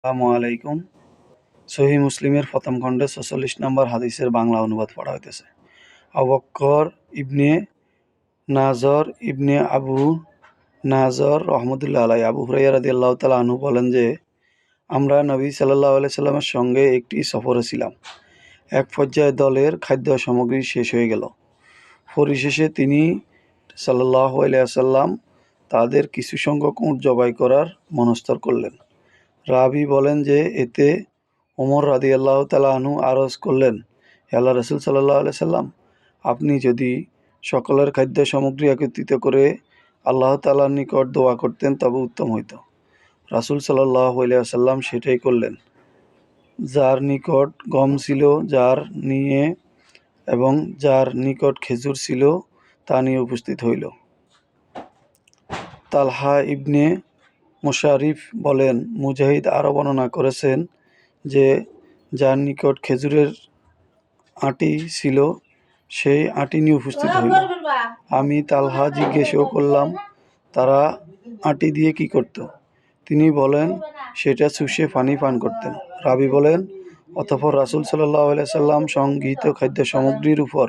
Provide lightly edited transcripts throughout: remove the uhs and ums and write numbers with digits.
আসসালামু আলাইকুম। সহিহ মুসলিমের প্রথম খণ্ডে ৪৬ নম্বর হাদিসের বাংলা অনুবাদ পড়া হইতেছে। আবু বকর ইবনে নাজর ইবনে আবু নাজর রহমতুল্লাহ আলাইহি আবু হুরায়রা রাদিয়াল্লাহু তাআলা আনহু বলেন যে, আমরা নবী সাল্লাল্লাহু আলাইহি সাল্লামের সঙ্গে একটি সফরে ছিলাম। এক পর্যায়ে দলের খাদ্য সামগ্রী শেষ হয়ে গেল। পরিশেষে তিনি সাল্লাল্লাহু আলাইহি ওয়াসাল্লাম তাদের কিছু সংখ্যক উট জবাই করার মনস্থর করলেন। রাবী বলেন যে, এতে ওমর রাদিয়াল্লাহু তাআলা আনহু আরজ করলেন, হে আল্লাহর রাসূল সাল্লাল্লাহু আলাইহি সাল্লাম, আপনি যদি সকলের খাদ্য সামগ্রী একত্রিত করে আল্লাহ তাআলার নিকট দোয়া করতেন তবে উত্তম হইত। রাসূল সাল্লাল্লাহু আলাইহি ওয়াসাল্লাম সেটাই করলেন। যার নিকট গম ছিল এবং যার নিকট খেজুর ছিল তা নিয়ে উপস্থিত হইল। তালহা ইবনে মুশারিফ বলেন, মুজাহিদ আরও বর্ণনা করেছেন যে, যার নিকট খেজুরের আঁটি ছিল সেই আঁটি নিয়ে উপস্থিত হইল। আমি তালহা জিজ্ঞেসও করলাম, তারা আঁটি দিয়ে কি করত? তিনি বলেন, সেটা চুষে পানি পান করতেন। রাবী বলেন, অতঃপর রাসূল সাল্লাল্লাহু আলাইহি সাল্লাম সংগৃহীত খাদ্য সামগ্রীর উপর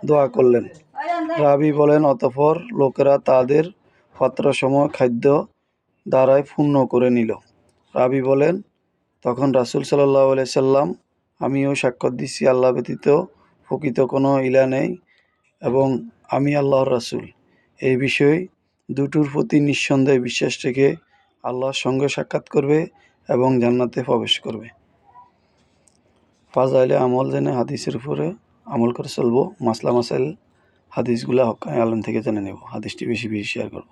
দোয়া করলেন। রাবী বলেন, অতঃপর লোকেরা তাদের পাত্রসমূহ খাদ্য দ্বারাই পূর্ণ করে নিল। রাবী বলেন, তখন রাসূল সাল্লাল্লাহু আলাইহি সাল্লাম, আমিও সাক্ষ্য দিচ্ছি আল্লাহ ব্যতীত প্রকৃত কোনো ইলাহ নেই এবং আমি আল্লাহর রাসূল। এই বিষয় দুটোর প্রতি নিঃসন্দেহে বিশ্বাস রেখে আল্লাহর সঙ্গে সাক্ষাৎ করবে এবং জান্নাতে প্রবেশ করবে। ফাজাইলে আমল জেনে হাদিসের উপরে আমল করে চলবো। মাসলা মাসাইল হাদিসগুলা হক্কানি আলেম থেকে জেনে নেব। হাদিসটি বেশি বেশি শেয়ার করব।